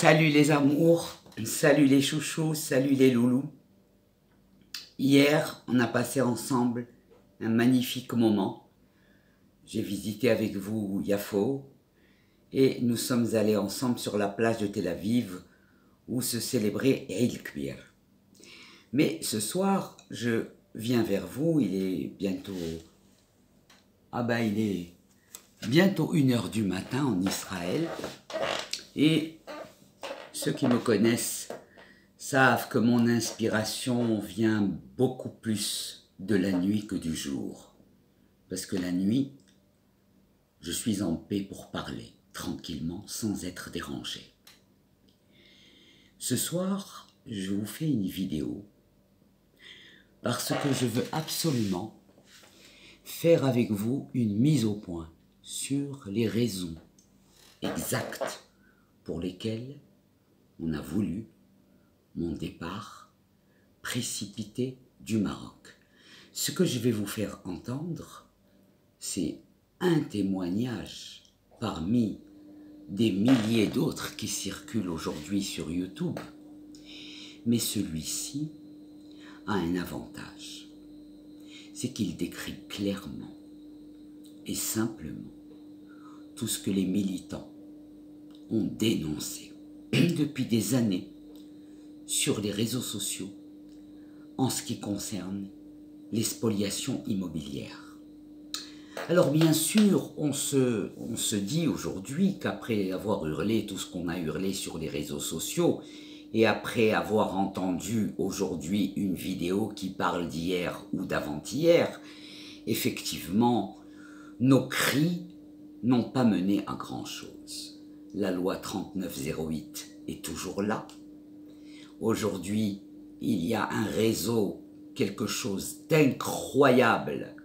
Salut les amours, salut les chouchous, salut les loulous. Hier, on a passé ensemble un magnifique moment. J'ai visité avec vous Yafo et nous sommes allés ensemble sur la plage de Tel Aviv où se célébrait Eid Kbir. Mais ce soir, je viens vers vous, il est bientôt 1h du matin en Israël et ceux qui me connaissent savent que mon inspiration vient beaucoup plus de la nuit que du jour. Parce que la nuit, je suis en paix pour parler, tranquillement, sans être dérangé. Ce soir, je vous fais une vidéo parce que je veux absolument faire avec vous une mise au point sur les raisons exactes pour lesquelles on a voulu mon départ précipité du Maroc. Ce que je vais vous faire entendre, c'est un témoignage parmi des milliers d'autres qui circulent aujourd'hui sur YouTube. Mais celui-ci a un avantage, c'est qu'il décrit clairement et simplement tout ce que les militants ont dénoncé depuis des années sur les réseaux sociaux en ce qui concerne les spoliations immobilières. Alors bien sûr, on se dit aujourd'hui qu'après avoir hurlé tout ce qu'on a hurlé sur les réseaux sociaux et après avoir entendu aujourd'hui une vidéo qui parle d'hier ou d'avant-hier, effectivement, nos cris n'ont pas mené à grand-chose. La loi 3908 est toujours là. Aujourd'hui, il y a un réseau, quelque chose d'incroyable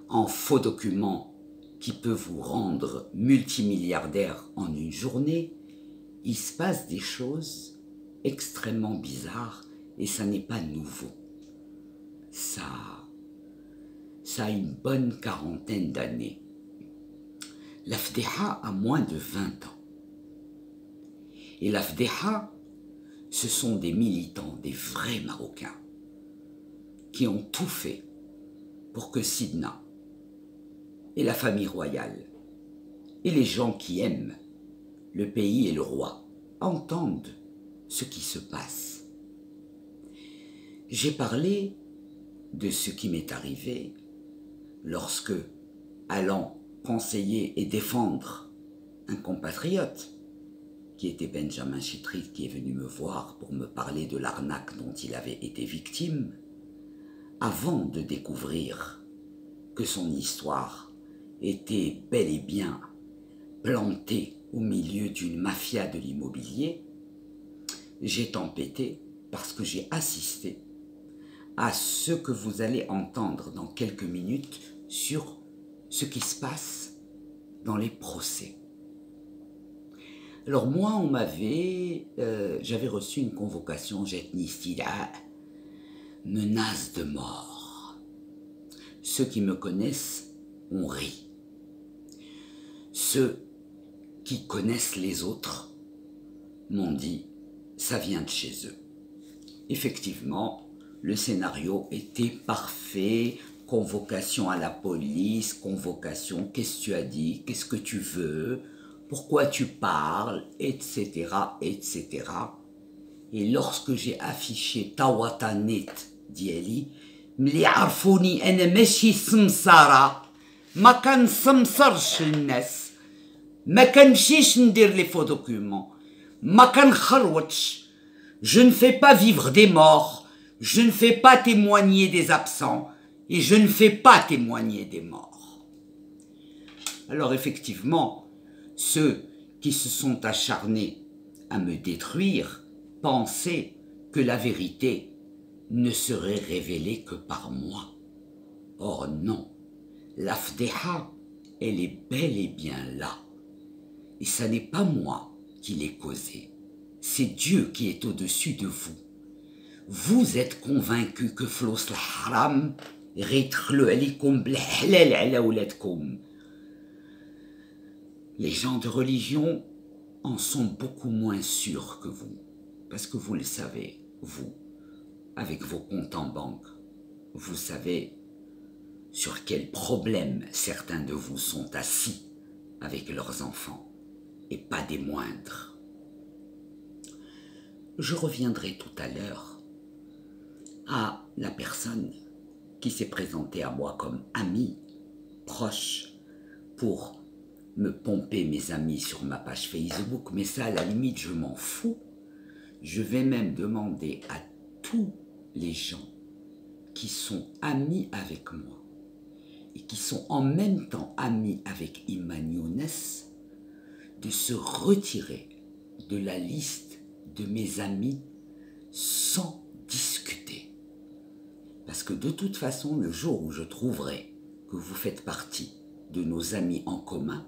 en faux documents qui peut vous rendre multimilliardaire en une journée. Il se passe des choses extrêmement bizarres et ça n'est pas nouveau. Ça a une bonne quarantaine d'années. La Fdeha a moins de 20 ans. Et la Fdeha, ce sont des militants, des vrais Marocains, qui ont tout fait pour que Sidna et la famille royale et les gens qui aiment le pays et le roi entendent ce qui se passe. J'ai parlé de ce qui m'est arrivé lorsque, allant conseiller et défendre un compatriote, qui était Benjamin Chitrit, qui est venu me voir pour me parler de l'arnaque dont il avait été victime, avant de découvrir que son histoire était bel et bien plantée au milieu d'une mafia de l'immobilier, j'ai tempêté parce que j'ai assisté à ce que vous allez entendre dans quelques minutes sur ce qui se passe dans les procès. Alors moi, j'avais reçu une convocation, menace de mort. Ceux qui me connaissent ont ri. Ceux qui connaissent les autres m'ont dit, ça vient de chez eux. Effectivement, le scénario était parfait, convocation à la police, convocation, qu'est-ce que tu as dit, qu'est-ce que tu veux, pourquoi tu parles, etc., etc. Et lorsque j'ai affiché Tawatanit d'Yeli, Mli arfouni ene meshi samsara, ma kan samsarch الناس, ma kan mchish ndir les faux documents, ma kan kharwatch, je ne fais pas vivre des morts, je ne fais pas témoigner des absents, et je ne fais pas témoigner des morts. Alors effectivement, ceux qui se sont acharnés à me détruire pensaient que la vérité ne serait révélée que par moi. Or non, la Fdeha, elle est bel et bien là. Et ça n'est pas moi qui l'ai causée, c'est Dieu qui est au-dessus de vous. Vous êtes convaincus que Flos al-Haram rétkhlu alikum bil-halal ala ouladkoum. Les gens de religion en sont beaucoup moins sûrs que vous. Parce que vous le savez, vous, avec vos comptes en banque, vous savez sur quels problèmes certains de vous sont assis avec leurs enfants, et pas des moindres. Je reviendrai tout à l'heure à la personne qui s'est présentée à moi comme amie, proche, pour me pomper mes amis sur ma page Facebook, mais ça, à la limite, je m'en fous. Je vais même demander à tous les gens qui sont amis avec moi et qui sont en même temps amis avec Imane Younes de se retirer de la liste de mes amis sans discuter. Parce que de toute façon, le jour où je trouverai que vous faites partie de nos amis en commun,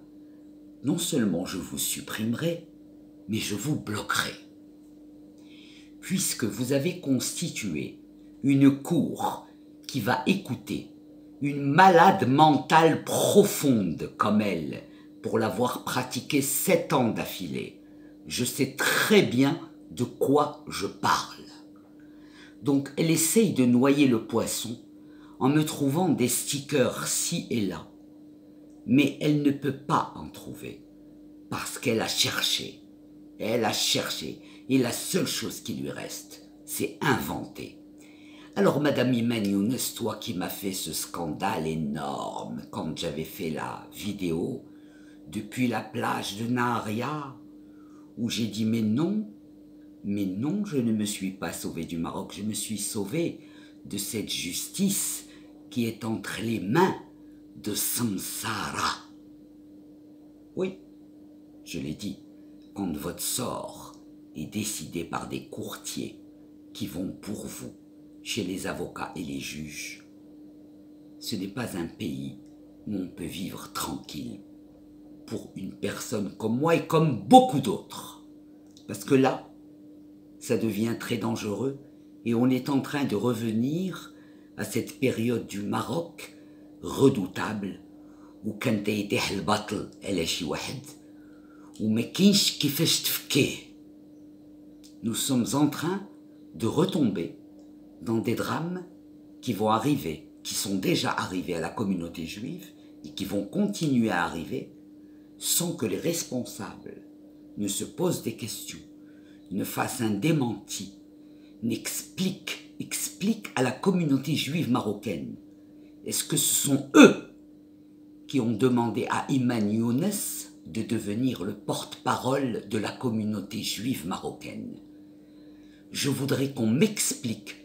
non seulement je vous supprimerai, mais je vous bloquerai. Puisque vous avez constitué une cour qui va écouter une malade mentale profonde comme elle, pour l'avoir pratiquée 7 ans d'affilée, je sais très bien de quoi je parle. Donc elle essaye de noyer le poisson en me trouvant des stickers ci et là, mais elle ne peut pas en trouver, parce qu'elle a cherché, et la seule chose qui lui reste, c'est inventer. Alors Madame Imane Younes, toi qui m'as fait ce scandale énorme quand j'avais fait la vidéo depuis la plage de Nahariya, où j'ai dit mais non, je ne me suis pas sauvé du Maroc, je me suis sauvé de cette justice qui est entre les mains de Samsara. Oui, je l'ai dit, quand votre sort est décidé par des courtiers qui vont pour vous chez les avocats et les juges, ce n'est pas un pays où on peut vivre tranquille pour une personne comme moi et comme beaucoup d'autres. Parce que là, ça devient très dangereux et on est en train de revenir à cette période du Maroc redoutable où كان تيتيح البطل على شي واحد وما كاينش كيفاش تفكيه. Nous sommes en train de retomber dans des drames qui vont arriver, qui sont déjà arrivés à la communauté juive et qui vont continuer à arriver sans que les responsables ne se posent des questions, ne fassent un démenti, expliquent à la communauté juive marocaine. Est-ce que ce sont eux qui ont demandé à Imane Younes de devenir le porte-parole de la communauté juive marocaine? Je voudrais qu'on m'explique,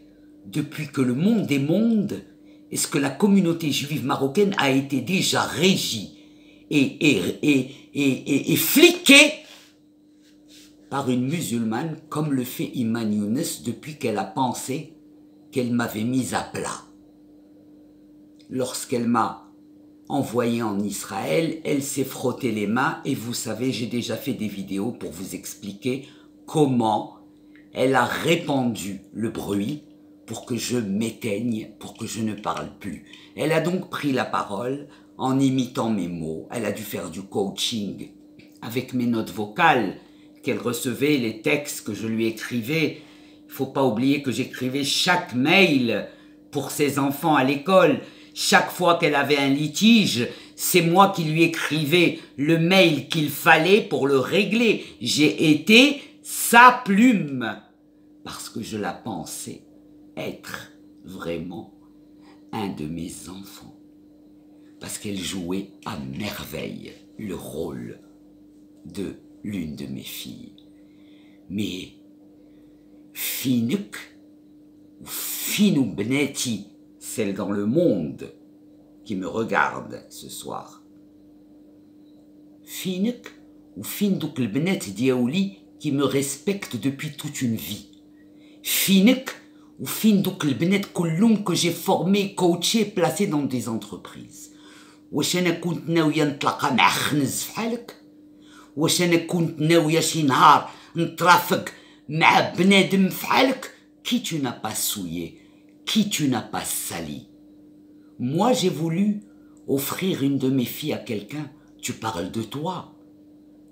depuis que le monde est monde, est-ce que la communauté juive marocaine a été déjà régie et fliquée par une musulmane comme le fait Imane Younes depuis qu'elle a pensé qu'elle m'avait mise à plat. Lorsqu'elle m'a envoyé en Israël, elle s'est frottée les mains et vous savez, j'ai déjà fait des vidéos pour vous expliquer comment elle a répandu le bruit pour que je m'éteigne, pour que je ne parle plus. Elle a donc pris la parole en imitant mes mots. Elle a dû faire du coaching avec mes notes vocales qu'elle recevait, les textes que je lui écrivais. Il ne faut pas oublier que j'écrivais chaque mail pour ses enfants à l'école. Chaque fois qu'elle avait un litige, c'est moi qui lui écrivais le mail qu'il fallait pour le régler. J'ai été sa plume parce que je la pensais être vraiment un de mes enfants. Parce qu'elle jouait à merveille le rôle de l'une de mes filles. Mais Finek ou Finou Beneti, celle dans le monde qui me regarde ce soir. Finek ou Findouk le Benet Diaouli qui me respecte depuis toute une vie. Finek ou Findouk le Benet Kouloum que j'ai formé, coaché, placé dans des entreprises. واش انا كنت ناويه نتلاقى مع خنز فحالك واش انا كنت ناويه شي نهار نترافق مع بنادم فحالك qui tu n'as pas souillé, qui tu n'as pas sali. Moi j'ai voulu offrir une de mes filles à quelqu'un, tu parles de toi.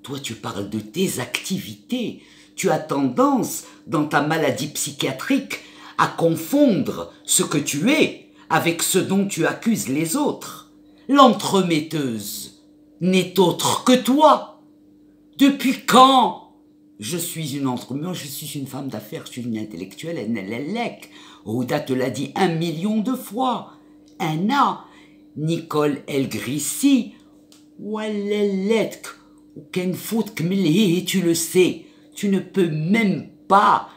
Toi, tu parles de tes activités. Tu as tendance, dans ta maladie psychiatrique, à confondre ce que tu es avec ce dont tu accuses les autres. L'entremetteuse n'est autre que toi. Depuis quand? Je suis une femme d'affaires, je suis une intellectuelle, Ouda te l'a dit 1 million de fois. Anna, Nicole El Grissi, Walleletk, ou Ken Fout Kmilhi, tu le sais, tu ne peux même pas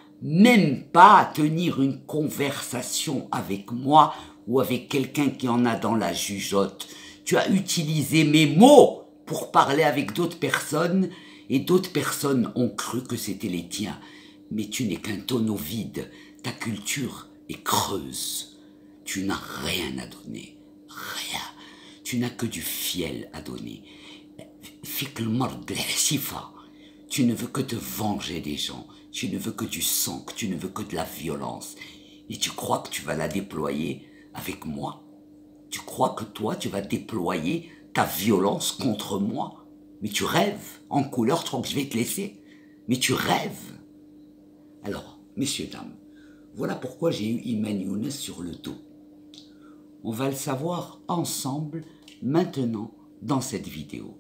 tenir une conversation avec moi ou avec quelqu'un qui en a dans la jugeote. Tu as utilisé mes mots pour parler avec d'autres personnes et d'autres personnes ont cru que c'était les tiens. Mais tu n'es qu'un tonneau vide, ta culture est creuse. Tu n'as rien à donner, rien. Tu n'as que du fiel à donner. Tu ne veux que te venger des gens, tu ne veux que du sang, tu ne veux que de la violence. Et tu crois que tu vas la déployer avec moi? Tu crois que toi, tu vas déployer ta violence contre moi? Mais tu rêves, en couleur, je crois que je vais te laisser. Mais tu rêves. Alors, messieurs, dames, voilà pourquoi j'ai eu Iman Younes sur le dos. On va le savoir ensemble, maintenant, dans cette vidéo.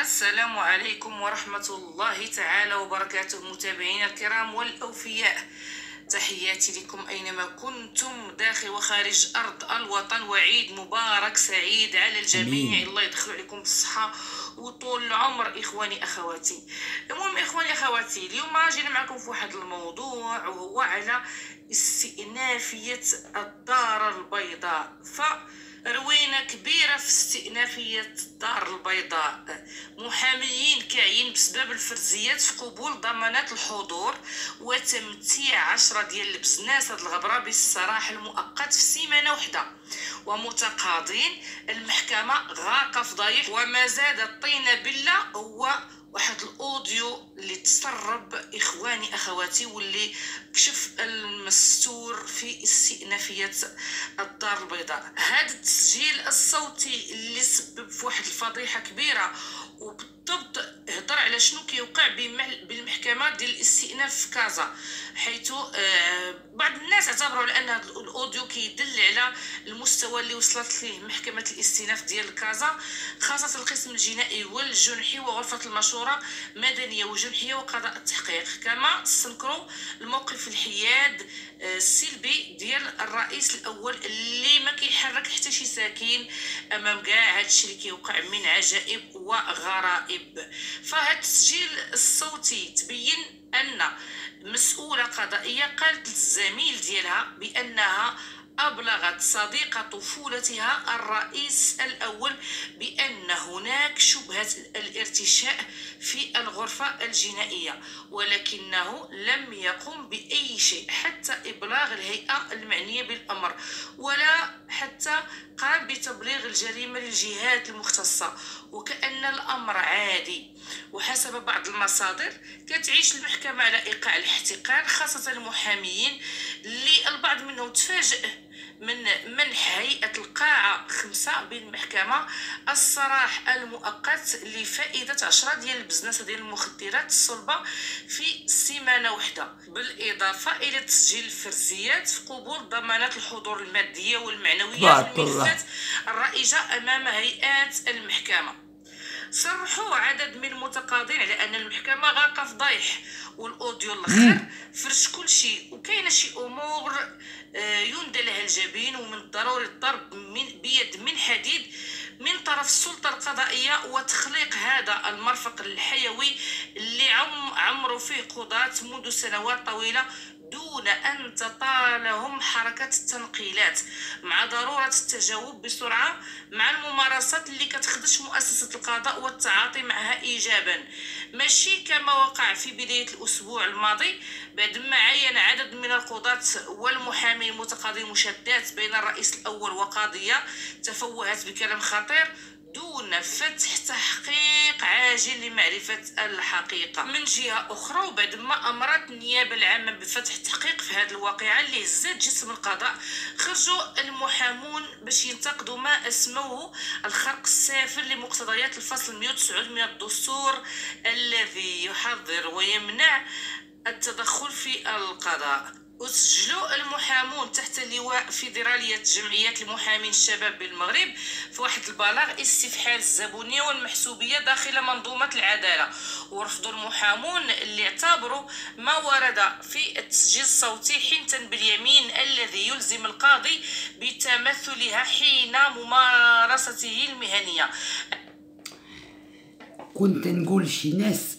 السلام عليكم ورحمة الله تعالى وبركاته متابعينا الكرام والأوفياء، تحياتي لكم أينما كنتم داخل وخارج أرض الوطن، وعيد مبارك سعيد على الجميع. الله يدخل عليكم بالصحة وطول العمر إخواني أخواتي. المهم إخواني أخواتي، اليوم جينا معكم في واحد الموضوع وهو على استئنافية الدار البيضاء. روينة كبيرة في استئنافية الدار البيضاء، محاميين كاعيين بسبب الفرزيات في قبول ضمانات الحضور وتمتيع 10 ديال البزناس هاد الغبرة بالسراح المؤقت في سيمانة وحدة، ومتقاضين المحكمة غارقة فضايح. وما زاد الطينة بالله هو واحد الاوديو اللي تسرب اخواني اخواتي واللي كشف المستور في استئنافيه الدار البيضاء. هذا التسجيل الصوتي اللي سبب في واحد الفضيحه كبيره، وبالضبط هضر على شنو كيوقع بالمحكمه ديال الاستئناف في كازا، حيث بعض الناس اعتبروا على ان هذا الاوديو كيدل على المستوى اللي وصلت ليه محكمه الاستئناف ديال كازا، خاصه القسم الجنائي والجنحي وغرفه المشوره مدنيه وجنحيه وقضاء التحقيق. كما استنكروا الموقف الحياد السلبي ديال الرئيس الاول اللي ما كيحرك حتى شي ساكن امام كاع هادشي اللي كيوقع من عجائب وغرائب. فهاد التسجيل الصوتي تبين ان مسؤولة قضائية قالت للزميل ديالها بأنها أبلغت صديقة طفولتها الرئيس الأول بأن هناك شبهة الارتشاء في الغرفة الجنائية، ولكنه لم يقم بأي شيء حتى إبلاغ الهيئة المعنية بالأمر، ولا حتى قام بتبليغ الجريمة للجهات المختصة، وكأن الأمر عادي. وحسب بعض المصادر كتعيش المحكمة على إيقاع الاحتقان، خاصة المحاميين اللي البعض منهم تفاجئ من منح هيئة القاعة 5 بالمحكمة السراح المؤقت لفائدة 10 ديال البزنس ديال المخدرات الصلبة في سيمانة وحدة، بالإضافة إلى تسجيل الفرزيات في قبول ضمانات الحضور المادية والمعنوية في الملفات الرائجة أمام هيئات المحكمة. صرحوا عدد من المتقاضين على ان المحكمه غارقه فضايح، والاوديو الاخر فرش كل شيء، وكاينه شي امور يندى لها الجبين، ومن الضروري الضرب بيد من حديد من طرف السلطه القضائيه وتخليق هذا المرفق الحيوي اللي عمروا فيه قضاة منذ سنوات طويله دون أن تطالهم حركة التنقيلات، مع ضرورة التجاوب بسرعة مع الممارسات اللي كتخدش مؤسسة القضاء والتعاطي معها إيجابا، ماشي كما وقع في بداية الأسبوع الماضي بعدما عين عدد من القضاة والمحامين المتقاضين مشادات بين الرئيس الأول وقاضية تفوهت بكلام خطير دون فتح تحقيق عاجل لمعرفة الحقيقة. من جهة أخرى، وبعد ما أمرت النيابة العامة بفتح تحقيق في هذه الواقعة اللي هزت جسم القضاء، خرجوا المحامون باش ينتقدوا ما أسموه الخرق السافر لمقتضيات الفصل 109 من الدستور الذي يحظر ويمنع التدخل في القضاء. وسجلوا المحامون تحت لواء فيدرالية جمعيات المحامين الشباب بالمغرب في واحد البلاغ استفحال الزبونية والمحسوبية داخل منظومة العدالة، ورفضوا المحامون اللي اعتبروا ما ورد في التسجيل الصوتي حنثا باليمين الذي يلزم القاضي بتمثلها حين ممارسته المهنية. كنت نقول شي ناس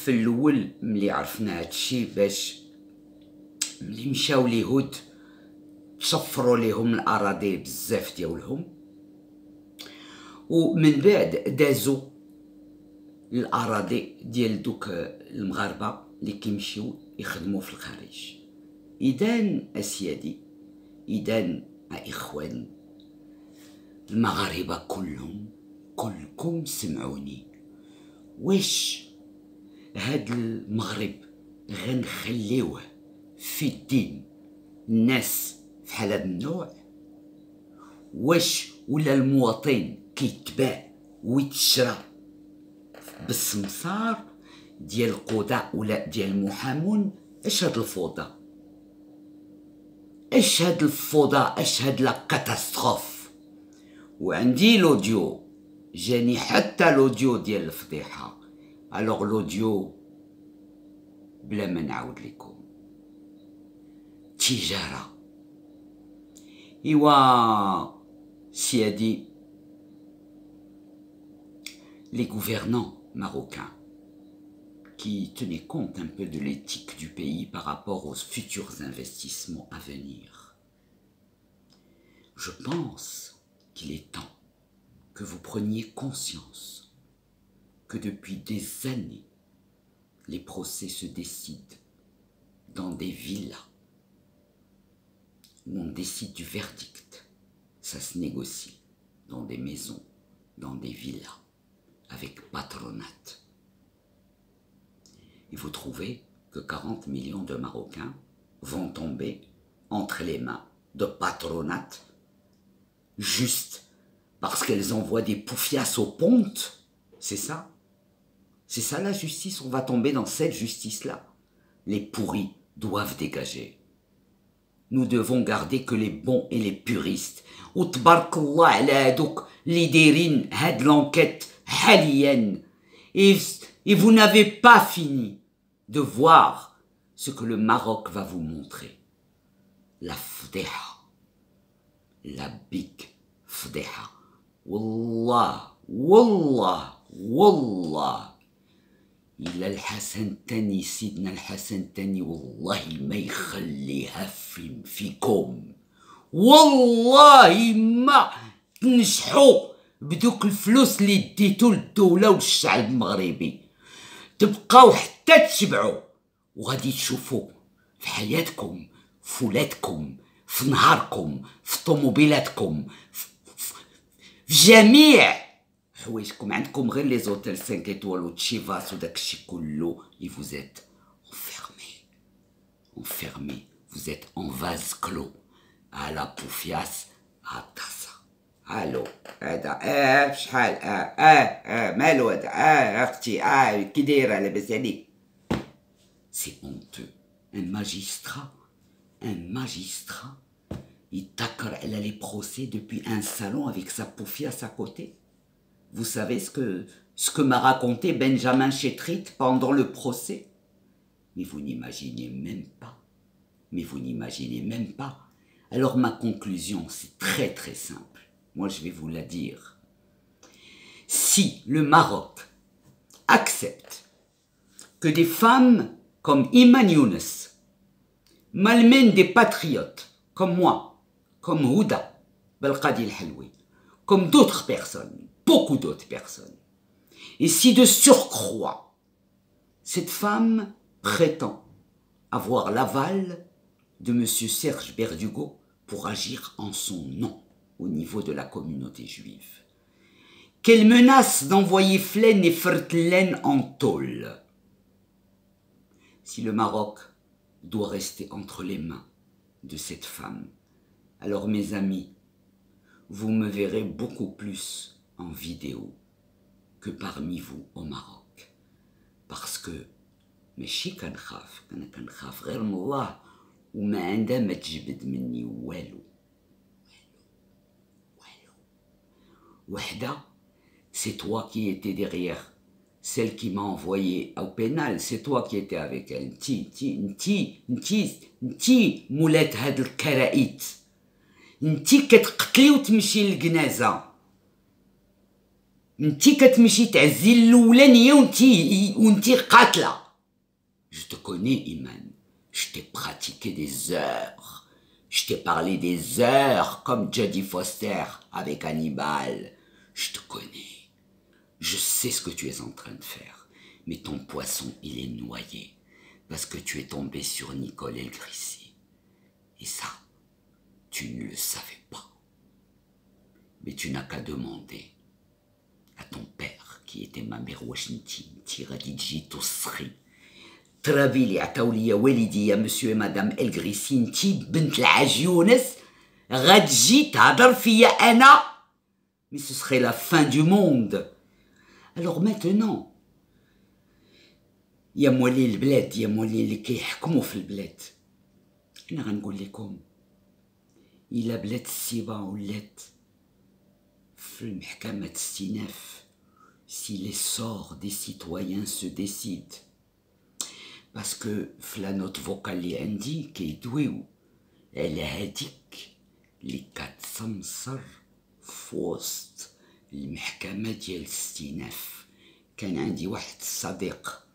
في الاول ملي عرفنا هادشي، باش ملي مشاو اليهود شفروا ليهم الاراضي بزاف ديالهم، ومن بعد دازوا الاراضي ديال دوك المغاربه اللي كيمشيو يخدموا في الخارج. اذا اسيادي، اذا اخوان المغاربه كلكم سمعوني، واش هاد المغرب غنخليوه في الدين الناس في حال هذا النوع؟ واش ولا المواطن كيتباع ويتشرى بالسمسار ديال القضاء ولا ديال المحامون؟ اش هاد الفوضى؟ اش هاد الفوضى؟ اش هاد لا كاتاستروف؟ وعندي لوديو، جاني حتى لوديو ديال الفضيحه. الوغ لوديو بلا ما نعاود لكم. تجاره، ايوا سيادي، les gouvernants marocains qui tenaient compte un peu de l'éthique du pays par rapport aux futurs investissements à venir. Je pense qu'il est temps que vous preniez conscience que depuis des années, les procès se décident dans des villas où on décide du verdict. Ça se négocie dans des maisons, dans des villas, avec patronat. Et vous trouvez que 40 millions de Marocains vont tomber entre les mains de patronat juste parce qu'elles envoient des poufias aux pontes? C'est ça? C'est ça la justice? On va tomber dans cette justice-là. Les pourris doivent dégager. Nous devons garder que les bons et les puristes. Ou tbark Allah ala hadouk li dairin had l'enquête haliyan. Et vous n'avez pas fini de voir ce que le Maroc va vous montrer. La fdeha. La big fdeha. Wallah, wallah, wallah. إلا الحسن الثاني، سيدنا الحسن الثاني والله ما يخليها فيكم، والله ما تنجحوا بدوك الفلوس اللي ديتو للدولة والشعب المغربي، تبقاو حتى تشبعوا، وغادي تشوفوا في حياتكم، في ولادكم، في نهاركم، في طوموبيلاتكم، في جميع حوايجكم، عندكم غير لي زوتيل 5 étoiles وتشيفاس وداكشي كله، et vous êtes enfermé, vous êtes en vase clos à la poufias à tassa. الو هذا شحال مالو هذا اختي كي دايره لاباس عليك؟ سي honteux. un magistrat يتكر على les procès depuis un salon avec sa poufias à côté. Vous savez ce que m'a raconté Benjamin Chetrit pendant le procès? Mais vous n'imaginez même pas. Mais vous n'imaginez même pas. Alors ma conclusion, c'est très très simple. Moi, je vais vous la dire. Si le Maroc accepte que des femmes comme Iman Younes malmènent des patriotes comme moi, comme Houda Belkadi El-Helwi, comme d'autres personnes, beaucoup d'autres personnes. Et si de surcroît, cette femme prétend avoir l'aval de M. Serge Berdugo pour agir en son nom au niveau de la communauté juive, qu'elle menace d'envoyer Flaine et Fertelaine en tôle. Si le Maroc doit rester entre les mains de cette femme, alors mes amis, vous me verrez beaucoup plus en vidéo que parmi vous au Maroc. Parce que ماشي كنخاف انا كنخاف غير من الله وما عندها ما تجبد مني والو. Wahda, c'est toi qui étais derrière celle qui m'a envoyé au pénal, c'est toi qui étais avec elle. نتي مولات هاد الكرائيت، نتي كتقتلي وتمشي للجنازة، نتي كتمشي تعزي الاولانية ونتي قاتلة. Je te connais, Iman. Je t'ai pratiqué des heures. Je t'ai parlé des heures comme Jodie Foster avec Hannibal. Je te connais. Je sais ce que tu es en train de faire. Mais ton poisson, il est noyé. Parce que tu es tombé sur Nicole El-Grissi. Et ça, tu ne le savais pas. Mais tu n'as qu'à demander à ton père, qui était ma mère Washington, Tiradidji Tousri. ترابي لي عطاو ليا والدي يا مسيو et madame El-Grissi انتي بنت العاج يونس غتجي تهضر فيا انا. Mais ce serait la fin du monde. Alors maintenant يا موالي البلاد، يا موالي اللي كيحكموا في البلاد، انا غنقول لكم الا بلاد السيبا ولات في المحكمة استئناف si l'essor des citoyens se décide. Parce que la note vocale اللي عندي كيدويو على هاديك اللي كتسمسر في وسط المحكمة ديال الاستئناف. كان عندي واحد الصديق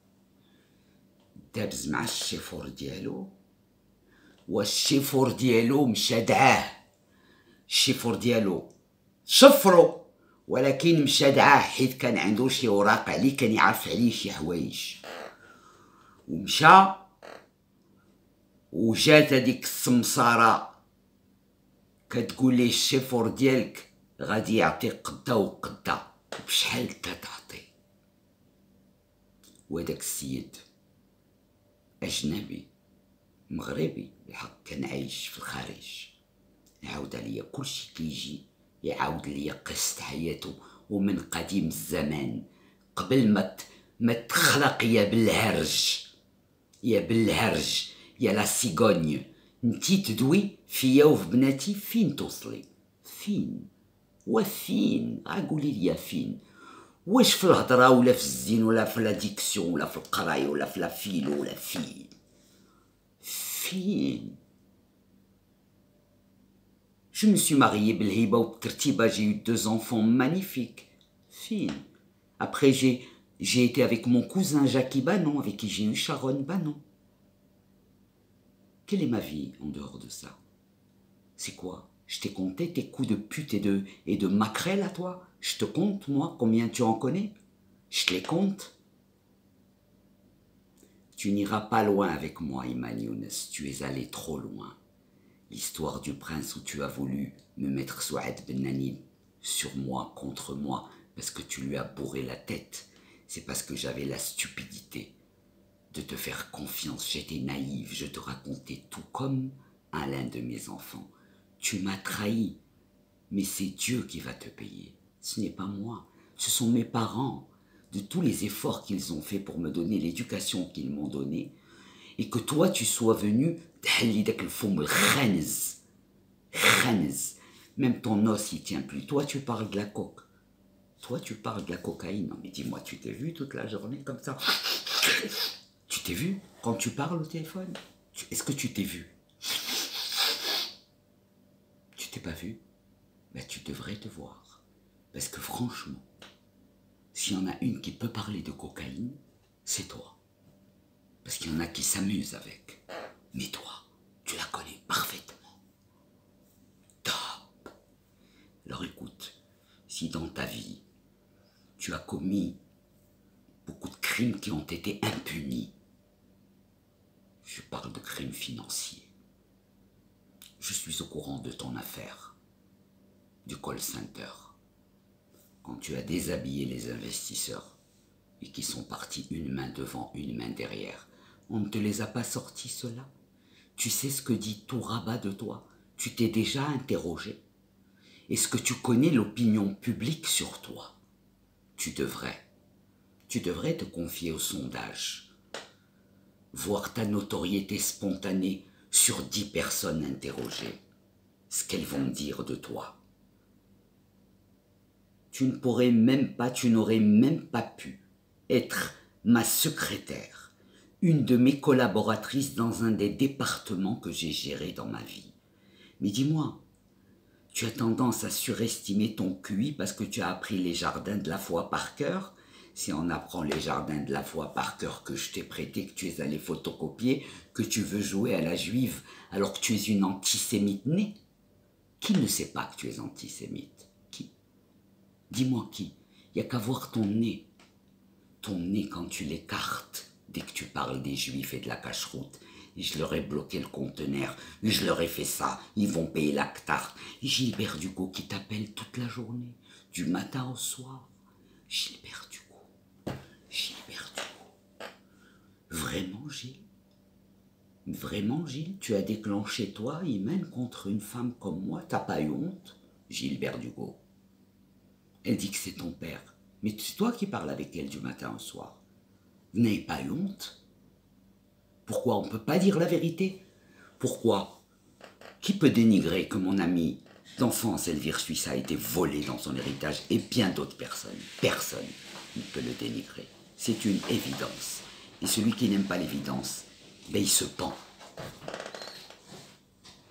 دابز مع الشيفور ديالو، والشيفور ديالو مشى دعاه، الشيفور ديالو شفرو ولكن مشى دعاه حيت كان عنده شي وراق عليه، كان يعرف عليه شي حوايج، ومشى وجات هذيك السمسارة كتقول ليه الشيفور ديالك غادي يعطي قدا وقدا بشحال كتعطي. وهداك السيد أجنبي مغربي بالحق كان عايش في الخارج، عاود عليا كلشي كيجي يعاود ليا قصة حياته ومن قديم الزمان قبل ما تخلق يا بالهرج، يا بالهرج يا لا سيغوني. نتي تدوي فيا وفي بناتي فين توصلي؟ فين؟ وفين؟ قولي لي فين؟ واش في الهضره ولا في الزين ولا في لا ديكسيون ولا في القرايه ولا في لا فيلو ولا فين؟ فين؟ Je me suis mariée بالهيبه وبترتيبه، j'ai eu 2 enfants magnifiques. Fin. Après j'ai été avec mon cousin Jackie Bannon, avec qui j'ai eu Sharon Bannon. Quelle est ma vie en dehors de ça? C'est quoi? Je t'ai compté tes coups de pute et de maquerelle à toi? Je te compte, moi, combien tu en connais? Je te les compte. Tu n'iras pas loin avec moi, Iman Younes, tu es allé trop loin. L'histoire du prince où tu as voulu me mettre Souad Bennani sur moi, contre moi, parce que tu lui as bourré la tête, c'est parce que j'avais la stupidité de te faire confiance. J'étais naïve, je te racontais tout comme à l'un de mes enfants. Tu m'as trahi, mais c'est Dieu qui va te payer. Ce n'est pas moi, ce sont mes parents, de tous les efforts qu'ils ont fait pour me donner l'éducation qu'ils m'ont donnée, et que toi tu sois venu, même ton os il tient plus. Toi tu parles de la coke, toi tu parles de la cocaïne. Non mais dis-moi, tu t'es vu toute la journée comme ça? Tu t'es vu quand tu parles au téléphone? Est-ce que tu t'es vu? Tu t'es pas vu? Ben tu devrais te voir. Parce que franchement, s'il y en a une qui peut parler de cocaïne, c'est toi. Parce qu'il y en a qui s'amusent avec. Mais toi, tu la connais parfaitement. Top. Alors écoute, si dans ta vie, tu as commis beaucoup de crimes qui ont été impunis, je parle de crimes financiers, je suis au courant de ton affaire, du call center. quand tu as déshabillé les investisseurs et qu'ils sont partis une main devant, une main derrière, on ne te les a pas sortis, ceux-là? Tu sais ce que dit tout Rabat de toi? Tu t'es déjà interrogé? Est-ce que tu connais l'opinion publique sur toi? Tu devrais te confier au sondage, voir ta notoriété spontanée sur 10 personnes interrogées, ce qu'elles vont dire de toi. Tu n'aurais même pas pu être ma secrétaire, une de mes collaboratrices dans un des départements que j'ai gérés dans ma vie. Mais dis-moi, tu as tendance à surestimer ton QI parce que tu as appris les jardins de la foi par cœur? Si on apprend les jardins de la foi par cœur que je t'ai prêté, que tu es allé photocopier, que tu veux jouer à la juive alors que tu es une antisémite née? Qui ne sait pas que tu es antisémite? Qui? Dis-moi qui? Il n'y a qu'à voir ton nez. Ton nez quand tu l'écartes dès que tu parles des juifs et de la cacheroute. Et je leur ai bloqué le conteneur, je leur ai fait ça, ils vont payer l'actar. Gilbert Ducot qui t'appelle toute la journée, du matin au soir. Gilbert Ducot. Vraiment, Gilles? Vraiment, Gilles, tu as déclenché toi, Imen, contre une femme comme moi? T'as pas eu honte? Gilbert Ducot. Elle dit que c'est ton père. Mais c'est toi qui parles avec elle du matin au soir. Vous n'avez pas eu honte? Pourquoi on ne peut pas dire la vérité? Pourquoi? Qui peut dénigrer que mon ami d'enfance, Elvire Suisse, a été volé dans son héritage et bien d'autres personnes? Personne ne peut le dénigrer. C'est une évidence. Et celui qui n'aime pas l'évidence, ben il se pend.